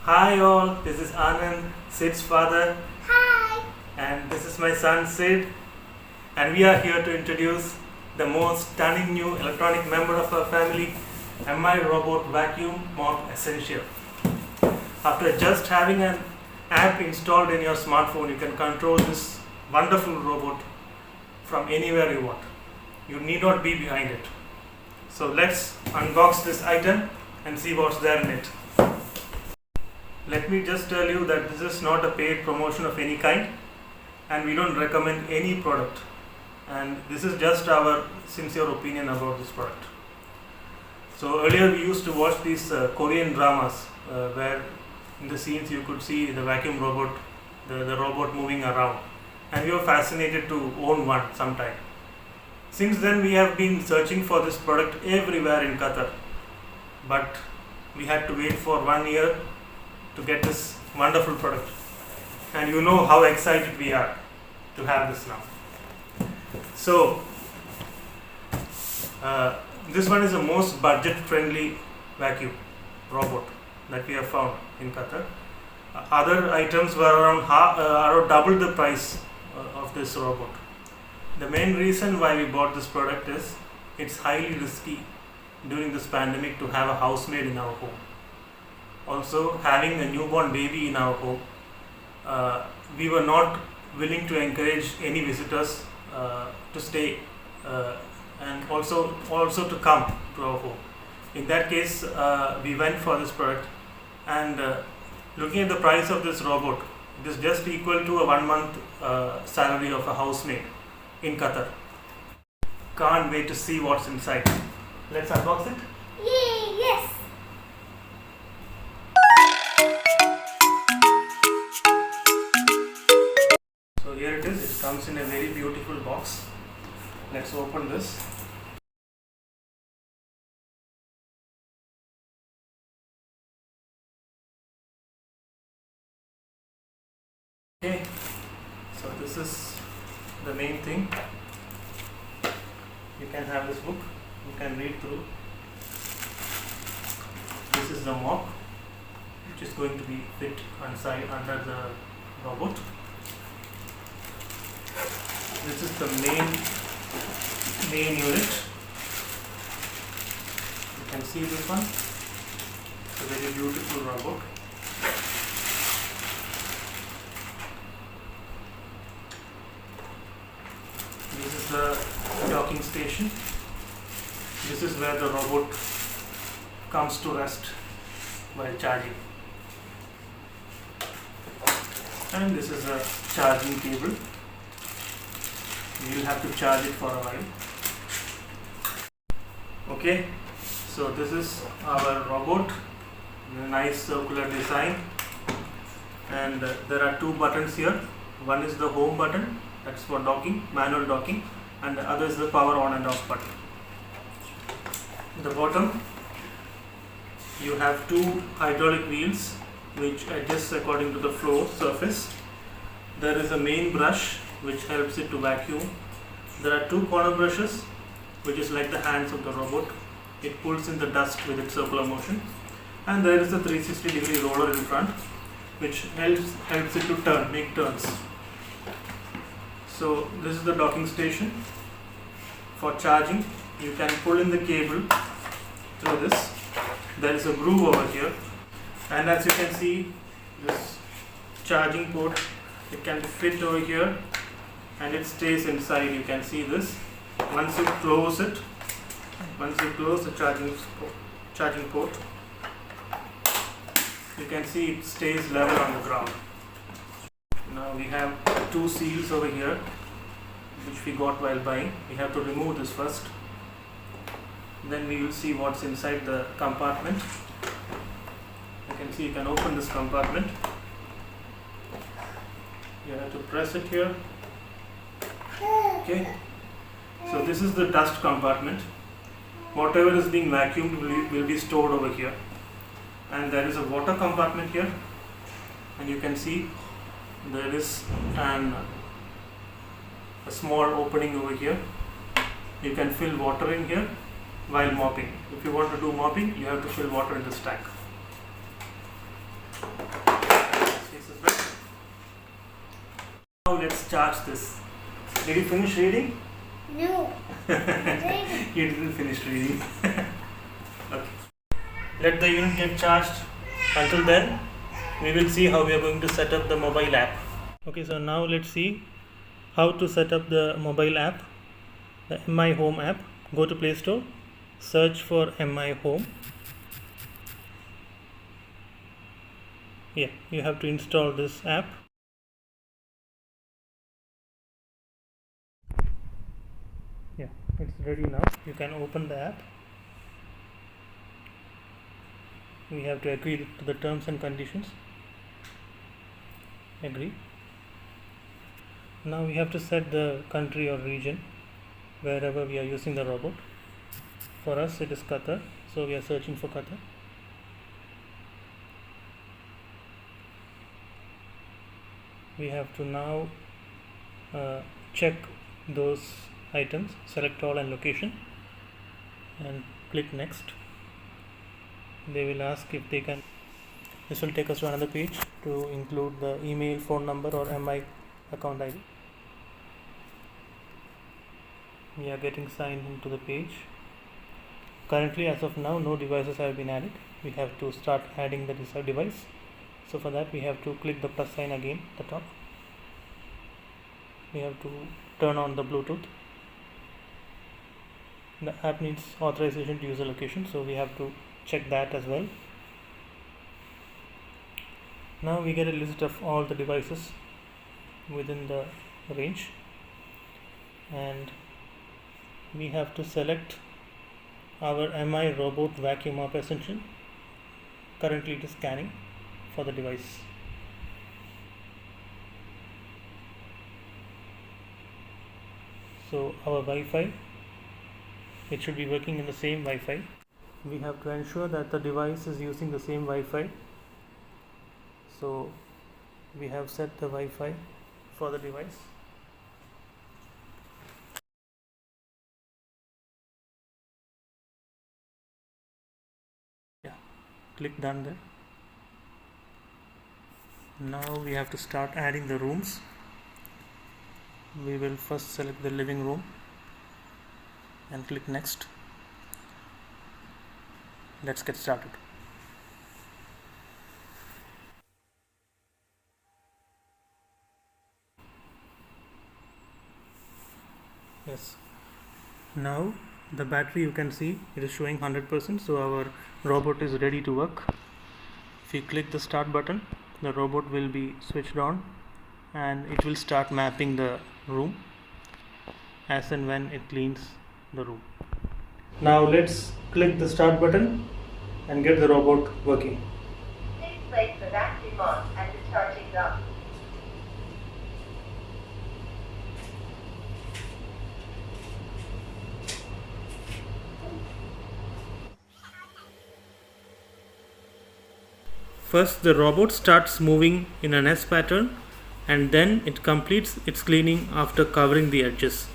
Hi all, this is Anand, Sid's father. Hi! And this is my son Sid, and we are here to introduce the most stunning new electronic member of our family, Mi Robot Vacuum-Mop Essential. After just having an app installed in your smartphone, you can control this wonderful robot from anywhere you want. You need not be behind it. So let's unbox this item and see what's there in it. Let me just tell you that this is not a paid promotion of any kind, and we don't recommend any product, and this is just our sincere opinion about this product. So earlier we used to watch these Korean dramas where in the scenes you could see the vacuum robot, the robot moving around, and we were fascinated to own one sometime. Since then we have been searching for this product everywhere in Qatar, but we had to wait for 1 year to get this wonderful product, and you know how excited we are to have this now. So this one is the most budget friendly vacuum robot that we have found in Qatar. Other items were around double the price of this robot. The main reason why we bought this product is it's highly risky during this pandemic to have a housemaid in our home. Also, having a newborn baby in our home, we were not willing to encourage any visitors to stay and also to come to our home. In that case, we went for this product, and looking at the price of this robot, it is just equal to a 1 month salary of a housemaid in Qatar. Can't wait to see what's inside. Let's unbox it. Yay! Yes! So here it is. It comes in a very beautiful box. Let's open this. Okay, so this is the main thing. You can have this book, you can read through. This is the mop, which is going to be fit under the robot. This is the main unit. You can see this one. It's a very beautiful robot. This is the docking station. This is where the robot comes to rest while charging. And this is a charging cable. We will have to charge it for a while. Okay, so this is our robot, a nice circular design, and there are two buttons here. One is the home button, that's for docking, manual docking, and the other is the power on and off button. At the bottom you have two hydraulic wheels which adjust according to the flow surface. There is a main brush which helps it to vacuum. There are two corner brushes, which is like the hands of the robot. It pulls in the dust with its circular motion. And there is a 360-degree roller in front, which helps it to make turns. So this is the docking station. For charging, you can pull in the cable through this. There is a groove over here, and as you can see, this charging port, it can fit over here, and it stays inside. You can see this. Once you close the charging port, you can see it stays level on the ground. Now we have two seals over here, which we got while buying. We have to remove this first. Then we will see what's inside the compartment. You can see you can open this compartment. You have to press it here. Okay. So this is the dust compartment. Whatever is being vacuumed will be stored over here. And there is a water compartment here. And you can see there is a small opening over here. You can fill water in here, while mopping. If you want to do mopping, you have to fill water in this tank. Now let's charge this. Did you finish reading? No. You didn't finish reading. Okay. Let the unit get charged. Until then, we will see how we are going to set up the mobile app. Okay, so now let's see how to set up the mobile app, the Mi Home app. Go to Play Store, search for Mi Home. Yeah, you have to install this app. Yeah, it's ready now. You can open the app. We have to agree to the terms and conditions. Agree. Now we have to set the country or region wherever we are using the robot. For us it is Qatar, so we are searching for Qatar. We have to now check those items, select all and location, and click next. They will ask if they can. This will take us to another page to include the email, phone number or MI account ID. We are getting signed into the page. Currently, as of now, no devices have been added. We have to start adding the device. So for that we have to click the plus sign again at the top. We have to turn on the Bluetooth. The app needs authorization to use the location, so we have to check that as well. Now we get a list of all the devices within the range, and we have to select our Mi Robot Vacuum-Mop Essential. Currently it is scanning for the device. So our Wi-Fi, it should be working in the same Wi-Fi. We have to ensure that the device is using the same Wi-Fi. So we have set the Wi-Fi for the device. Yeah, click done there. Now we have to start adding the rooms. We will first select the living room and click next. Let's get started. Yes, now the battery, you can see it is showing 100%, so our robot is ready to work. If you click the start button, the robot will be switched on and it will start mapping the room as and when it cleans the room. Now let's click the start button and get the robot working. Please place the vacuum on and discharging gun. First the robot starts moving in an S pattern and then it completes its cleaning after covering the edges.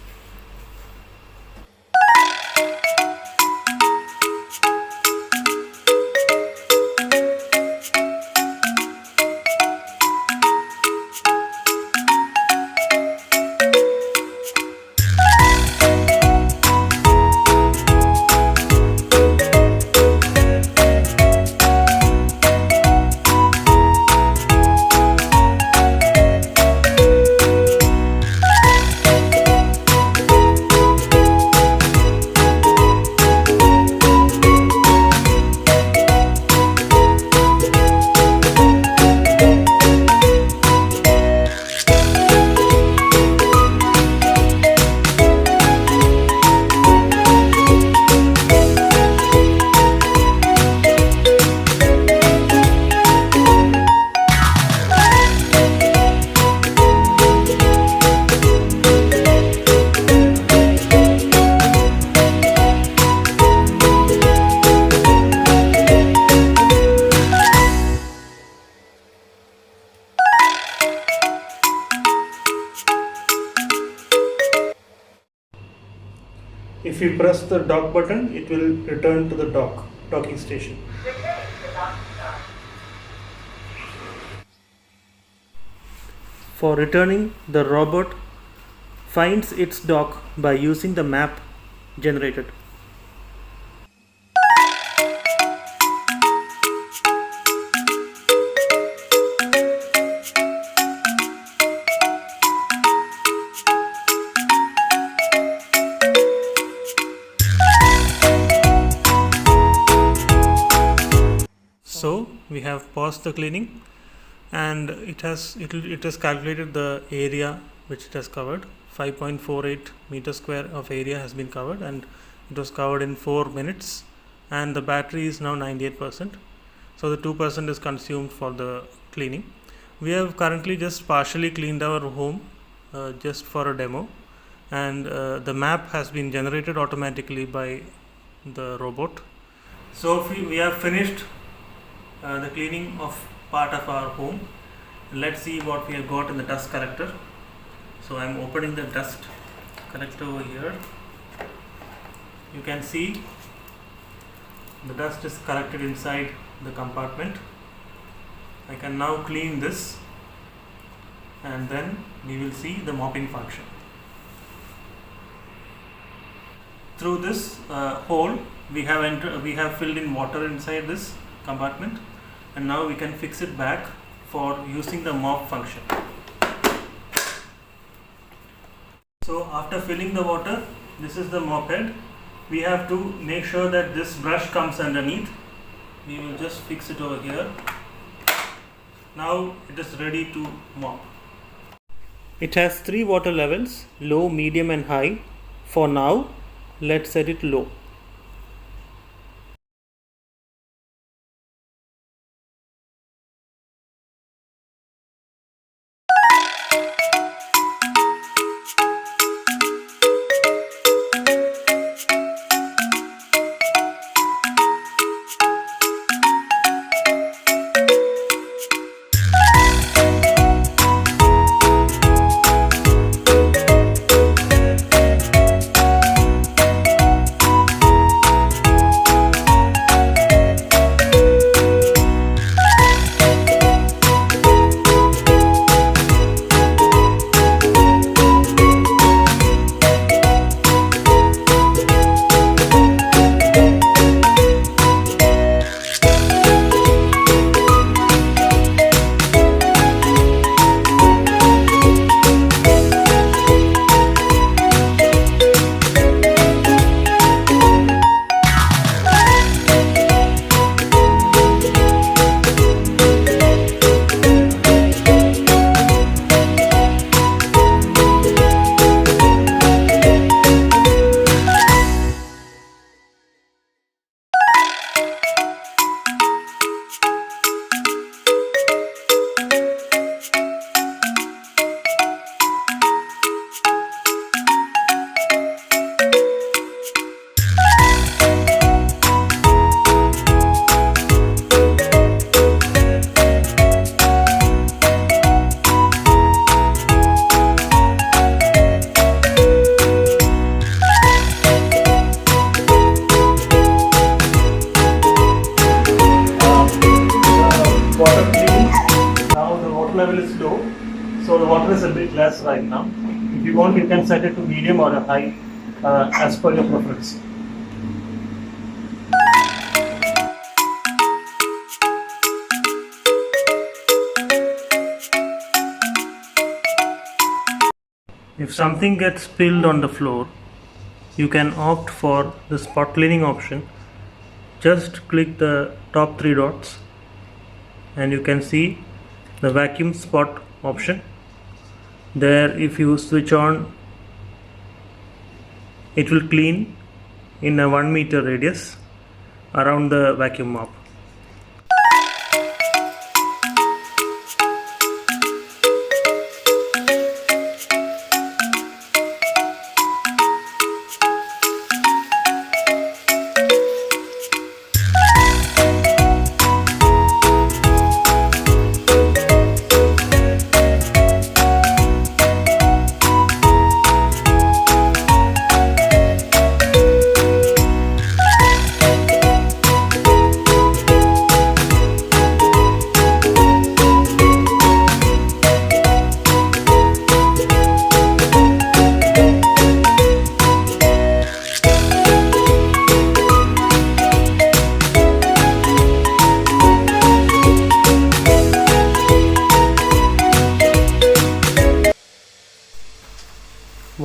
If you press the dock button, it will return to the docking station. Returning to dock start. For returning, the robot finds its dock by using the map generated. So we have paused the cleaning, and it has calculated the area which it has covered. 5.48 meter square of area has been covered, and it was covered in 4 minutes, and the battery is now 98%. So the 2% is consumed for the cleaning. We have currently just partially cleaned our home just for a demo, and the map has been generated automatically by the robot. So we have finished the cleaning of part of our home. Let's see what we have got in the dust collector. So I am opening the dust collector over here. You can see the dust is collected inside the compartment. I can now clean this, and then we will see the mopping function. Through this hole we have filled in water inside this compartment, and now we can fix it back for using the mop function. So after filling the water, this is the mop head. We have to make sure that this brush comes underneath. We will just fix it over here. Now it is ready to mop. It has 3 water levels: low, medium and high. For now, let's set it low. Level is low, so the water is a bit less right now. If you want, you can set it to medium or a high as per your preference. If something gets spilled on the floor, you can opt for the spot cleaning option. Just click the top 3 dots and you can see the vacuum spot option. There, if you switch on, it will clean in a 1 meter radius around the vacuum mop.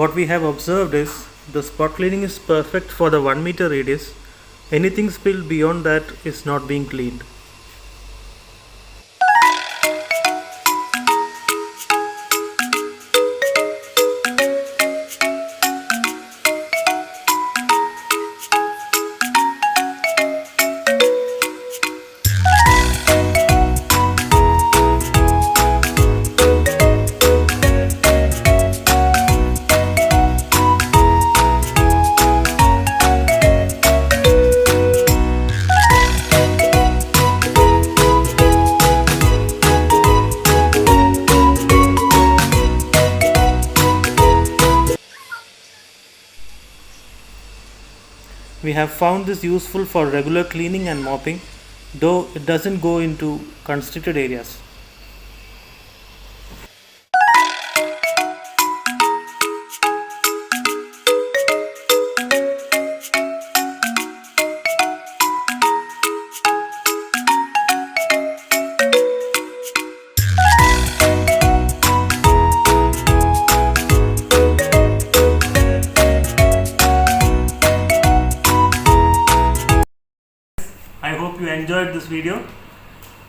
what we have observed is the spot cleaning is perfect for the 1 meter radius. Anything spilled beyond that is not being cleaned. We have found this useful for regular cleaning and mopping, though it doesn't go into constricted areas. I hope you enjoyed this video.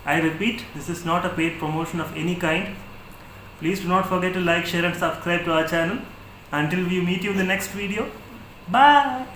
I repeat, this is not a paid promotion of any kind. Please do not forget to like, share and subscribe to our channel. Until we meet you in the next video. Bye.